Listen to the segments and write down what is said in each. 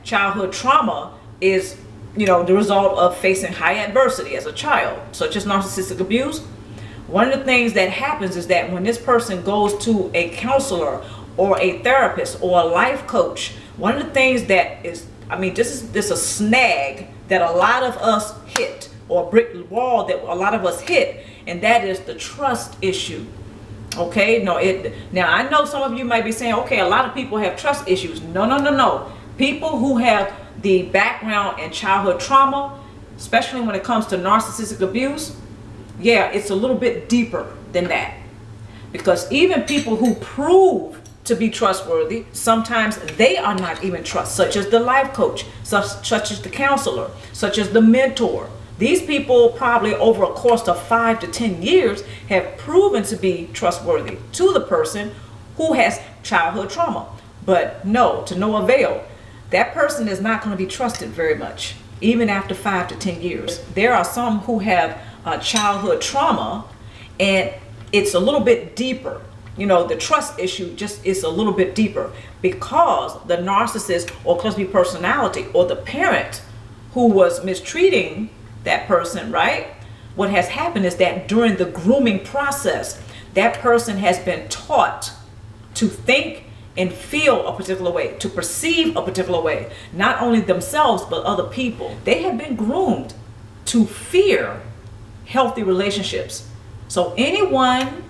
Childhood trauma is, the result of facing high adversity as a child, such as narcissistic abuse. One of the things that happens is that when this person goes to a counselor or a therapist or a life coach, one of the things that is, this is a snag that a lot of us hit, or a brick wall that a lot of us hit, and that is the trust issue. Okay, now I know some of you might be saying, okay, a lot of people have trust issues. No. People who have the background in childhood trauma, especially when it comes to narcissistic abuse, yeah, it's a little bit deeper than that. Because even people who prove to be trustworthy, sometimes they are not even trust, such as the life coach, such as the counselor, such as the mentor. These people probably over a course of 5 to 10 years have proven to be trustworthy to the person who has childhood trauma. But no, to no avail. That person is not going to be trusted very much, even after 5 to 10 years. There are some who have childhood trauma, and it's a little bit deeper. The trust issue just is a little bit deeper, because the narcissist or cluster B personality or the parent who was mistreating that person, right? What has happened is that during the grooming process, that person has been taught to think and feel a particular way, to perceive a particular way, not only themselves, but other people. They have been groomed to fear healthy relationships. So anyone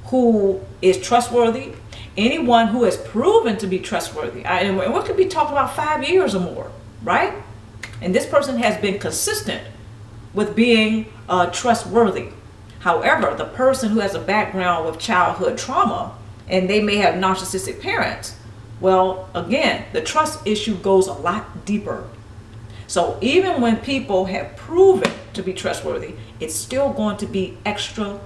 who is trustworthy, anyone who has proven to be trustworthy, and we could be talking about 5 years or more, right? And this person has been consistent with being trustworthy. However, the person who has a background with childhood trauma, and they may have narcissistic parents, well, again, the trust issue goes a lot deeper. So even when people have proven to be trustworthy, it's still going to be extra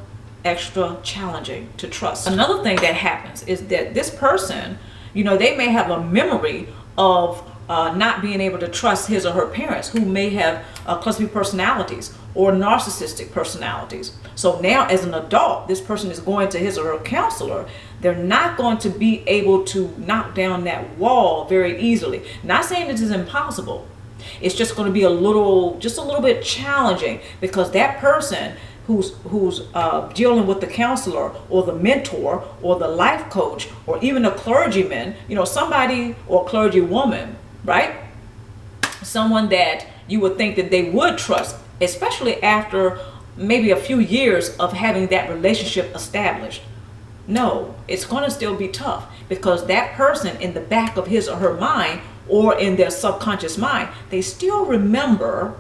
challenging to trust. Another thing that happens is that this person, they may have a memory of not being able to trust his or her parents, who may have cluster B personalities or narcissistic personalities. So now as an adult, this person is going to his or her counselor. They're not going to be able to knock down that wall very easily. Not saying this is impossible. It's just going to be a little bit challenging, because that person who's dealing with the counselor or the mentor or the life coach or even a clergyman, somebody, or clergy woman, right? Someone that you would think that they would trust, especially after maybe a few years of having that relationship established. No, it's going to still be tough, because that person, in the back of his or her mind, or in their subconscious mind, they still remember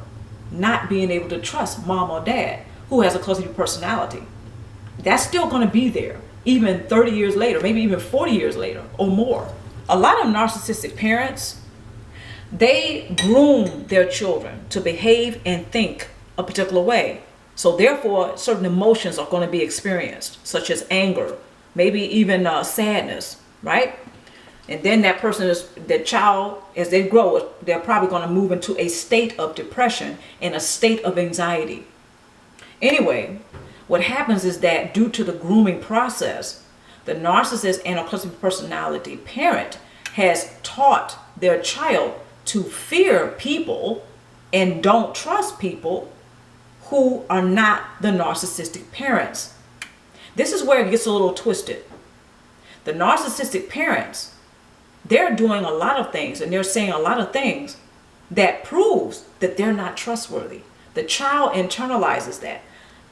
not being able to trust mom or dad who has a cluster B personality. That's still going to be there, even 30 years later, maybe even 40 years later or more. A lot of narcissistic parents, they groom their children to behave and think a particular way. So therefore, certain emotions are going to be experienced, such as anger, maybe even sadness, right? And then that person is, the child, as they grow, they're probably going to move into a state of depression and a state of anxiety. Anyway, what happens is that due to the grooming process, the narcissist and a cluster personality parent has taught their child to fear people and don't trust people who are not the narcissistic parents. This is where it gets a little twisted. The narcissistic parents, they're doing a lot of things and they're saying a lot of things that proves that they're not trustworthy. The child internalizes that.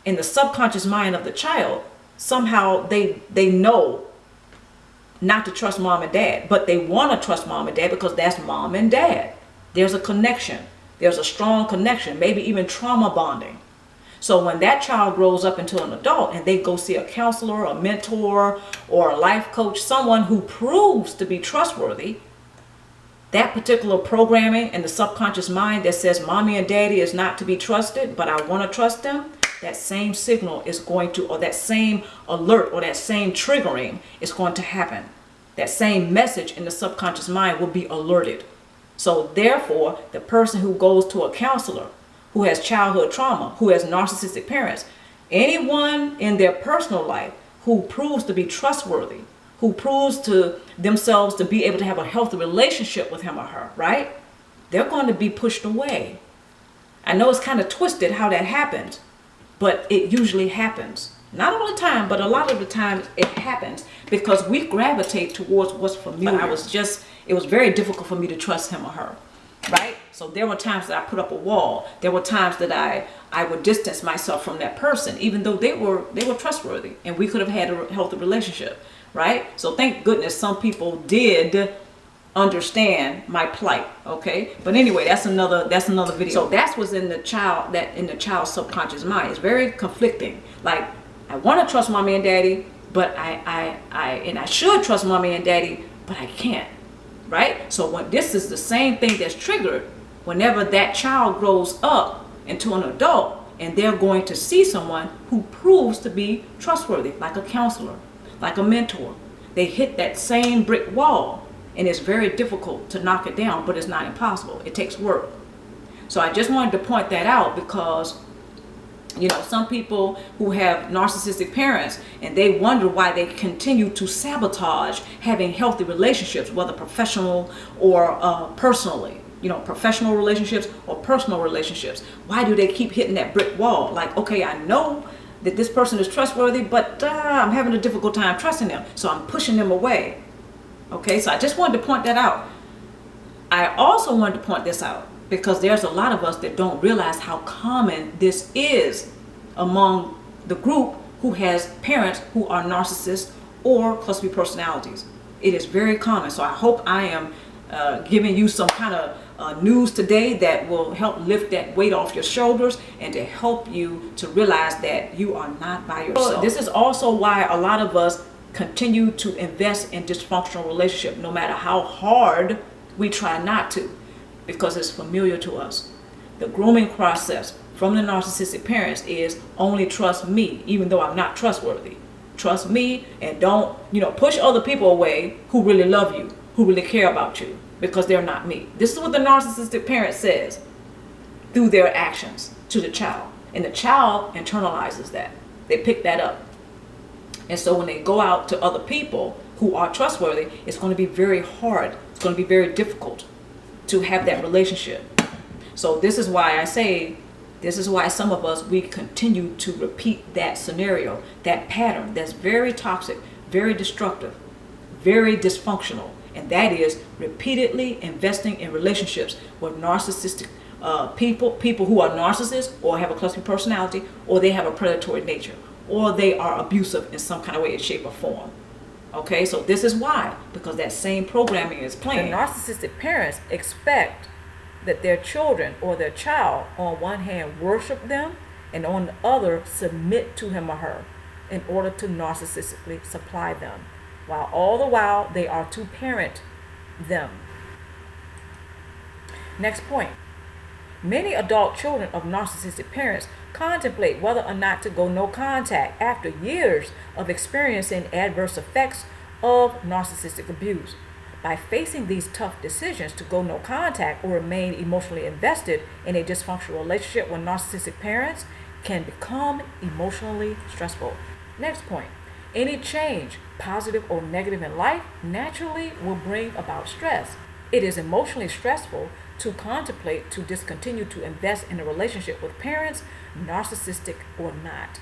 In the subconscious mind of the child, somehow they know not to trust mom and dad, but they want to trust mom and dad because that's mom and dad. There's a connection. There's a strong connection, maybe even trauma bonding. So when that child grows up into an adult and they go see a counselor, a mentor, or a life coach, someone who proves to be trustworthy, that particular programming in the subconscious mind that says mommy and daddy is not to be trusted, but I want to trust them, that same signal is going to, or that same alert or that same triggering is going to happen. That same message in the subconscious mind will be alerted. So therefore, the person who goes to a counselor, who has childhood trauma, who has narcissistic parents, anyone in their personal life who proves to be trustworthy, who proves to themselves to be able to have a healthy relationship with him or her, right? They're going to be pushed away. I know it's kind of twisted how that happens, but it usually happens. Not all the time, but a lot of the time it happens because we gravitate towards what's familiar. It was very difficult for me to trust him or her, right? So there were times that I put up a wall. There were times that I would distance myself from that person, even though they were trustworthy and we could have had a healthy relationship, right? So thank goodness some people did understand my plight, okay? But anyway, that's another video. So that's what's in the child's subconscious mind. It's very conflicting. Like, I want to trust mommy and daddy, but I should trust mommy and daddy, but I can't, right? So when this is the same thing that's triggered whenever that child grows up into an adult and they're going to see someone who proves to be trustworthy, like a counselor, like a mentor. They hit that same brick wall and it's very difficult to knock it down, but it's not impossible. It takes work. So I just wanted to point that out because, you know, some people who have narcissistic parents and they wonder why they continue to sabotage having healthy relationships, whether professional or personally. You know, professional relationships or personal relationships. Why do they keep hitting that brick wall? Like, okay, I know that this person is trustworthy, but I'm having a difficult time trusting them, so I'm pushing them away. Okay, so I just wanted to point that out. I also wanted to point this out because there's a lot of us that don't realize how common this is among the group who has parents who are narcissists or cluster B personalities. It is very common. So I hope I am giving you some kind of news today that will help lift that weight off your shoulders and to help you to realize that you are not by yourself. This is also why a lot of us continue to invest in dysfunctional relationship no matter how hard we try not to, because it's familiar to us. The grooming process from the narcissistic parents is only trust me even though I'm not trustworthy. Trust me and don't, push other people away who really love you, who really care about you, because they're not me. This is what the narcissistic parent says through their actions to the child. And the child internalizes that. They pick that up. And so when they go out to other people who are trustworthy, it's going to be very hard. It's going to be very difficult to have that relationship. So this is why I say, this is why some of us, we continue to repeat that scenario, that pattern that's very toxic, very destructive, very dysfunctional. And that is repeatedly investing in relationships with narcissistic people who are narcissists or have a cluster personality, or they have a predatory nature, or they are abusive in some kind of way, shape, or form. Okay, so this is why, because that same programming is playing. The narcissistic parents expect that their children or their child, on one hand, worship them, and on the other, submit to him or her in order to narcissistically supply them, while all the while they are to parent them. Next point. Many adult children of narcissistic parents contemplate whether or not to go no contact after years of experiencing adverse effects of narcissistic abuse. By facing these tough decisions to go no contact or remain emotionally invested in a dysfunctional relationship with narcissistic parents can become emotionally stressful. Next point. Any change, positive or negative in life, naturally will bring about stress. It is emotionally stressful to contemplate to discontinue to invest in a relationship with parents, narcissistic or not.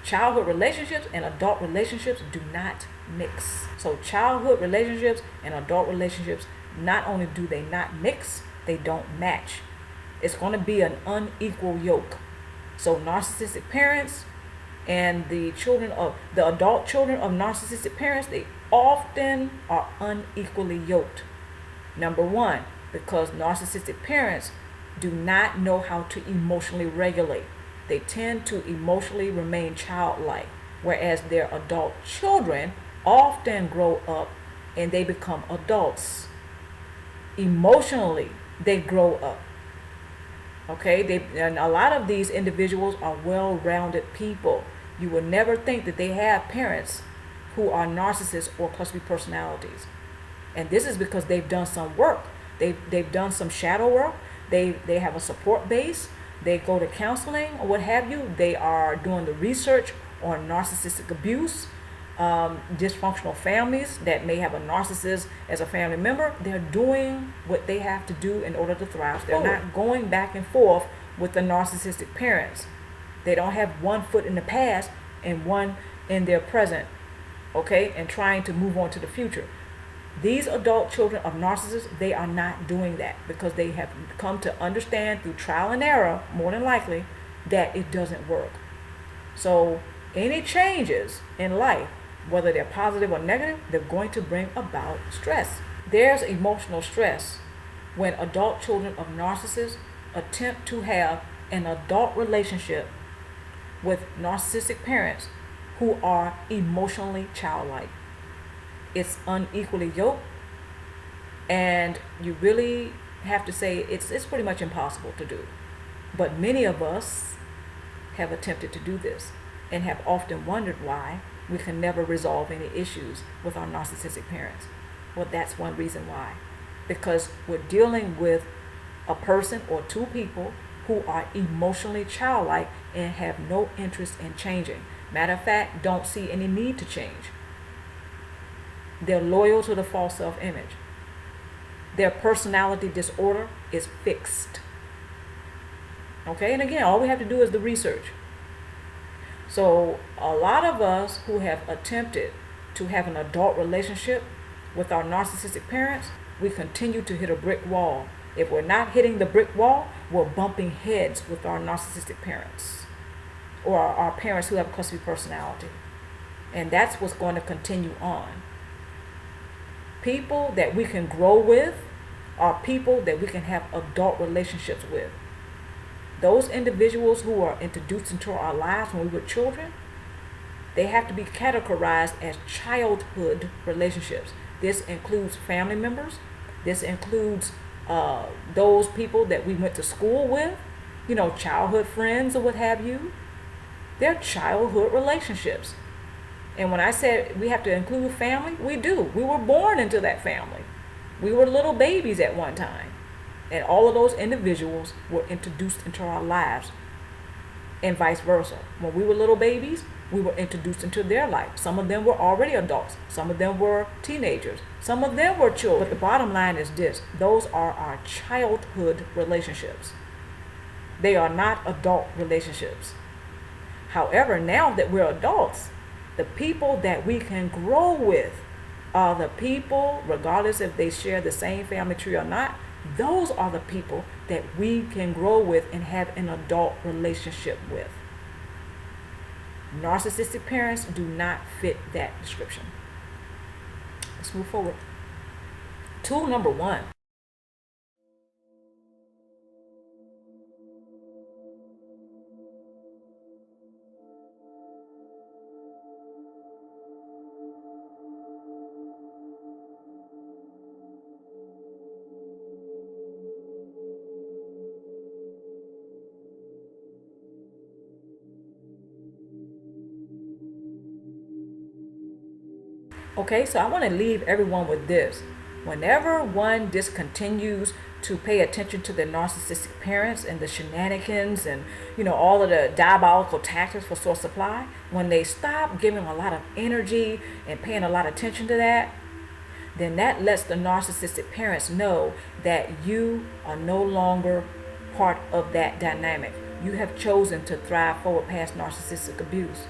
Childhood relationships and adult relationships do not mix. So childhood relationships and adult relationships, not only do they not mix, they don't match. It's going to be an unequal yoke. So narcissistic parents and the adult children of narcissistic parents, they often are unequally yoked. Number one, because narcissistic parents do not know how to emotionally regulate. They tend to emotionally remain childlike, whereas their adult children often grow up and they become adults. Emotionally, they grow up. Okay, and a lot of these individuals are well-rounded people. You will never think that they have parents who are narcissists or cluster B personalities. And this is because they've done some work. They've done some shadow work. They have a support base. They go to counseling or what have you. They are doing the research on narcissistic abuse, dysfunctional families that may have a narcissist as a family member. They're doing what they have to do in order to thrive. They're not going back and forth with the narcissistic parents. They don't have one foot in the past and one in their present, okay, and trying to move on to the future. These adult children of narcissists, they are not doing that because they have come to understand through trial and error, more than likely, that it doesn't work. So any changes in life, whether they're positive or negative, they're going to bring about stress. There's emotional stress when adult children of narcissists attempt to have an adult relationship with narcissistic parents who are emotionally childlike. It's unequally yoked, and you really have to say it's pretty much impossible to do. But many of us have attempted to do this and have often wondered why we can never resolve any issues with our narcissistic parents. Well, that's one reason why. Because we're dealing with a person or two people who are emotionally childlike and have no interest in changing. Matter of fact, don't see any need to change. They're loyal to the false self-image. Their personality disorder is fixed. Okay, and again, all we have to do is the research. So a lot of us who have attempted to have an adult relationship with our narcissistic parents, we continue to hit a brick wall. If we're not hitting the brick wall, we're bumping heads with our narcissistic parents or our parents who have a cluster B personality. And that's what's going to continue on. People that we can grow with are people that we can have adult relationships with. Those individuals who are introduced into our lives when we were children, they have to be categorized as childhood relationships. This includes family members. This includes those people that we went to school with, childhood friends or what have you. They're childhood relationships. And when I said we have to include family, we do. We were born into that family. We were little babies at one time. And all of those individuals were introduced into our lives and vice versa. When we were little babies, we were introduced into their life. Some of them were already adults. Some of them were teenagers. Some of them were children. But the bottom line is this. Those are our childhood relationships. They are not adult relationships. However, now that we're adults, the people that we can grow with are the people, regardless if they share the same family tree or not, those are the people that we can grow with and have an adult relationship with. Narcissistic parents do not fit that description. Let's move forward. Tool number 1. Okay, so I want to leave everyone with this. Whenever one discontinues to pay attention to their narcissistic parents and the shenanigans and all of the diabolical tactics for source supply, when they stop giving a lot of energy and paying a lot of attention to that, then that lets the narcissistic parents know that you are no longer part of that dynamic. You have chosen to thrive forward past narcissistic abuse.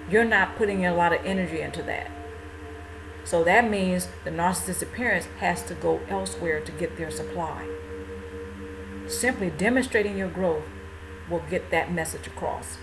You're not putting a lot of energy into that. So that means the narcissistic parents has to go elsewhere to get their supply. Simply demonstrating your growth will get that message across.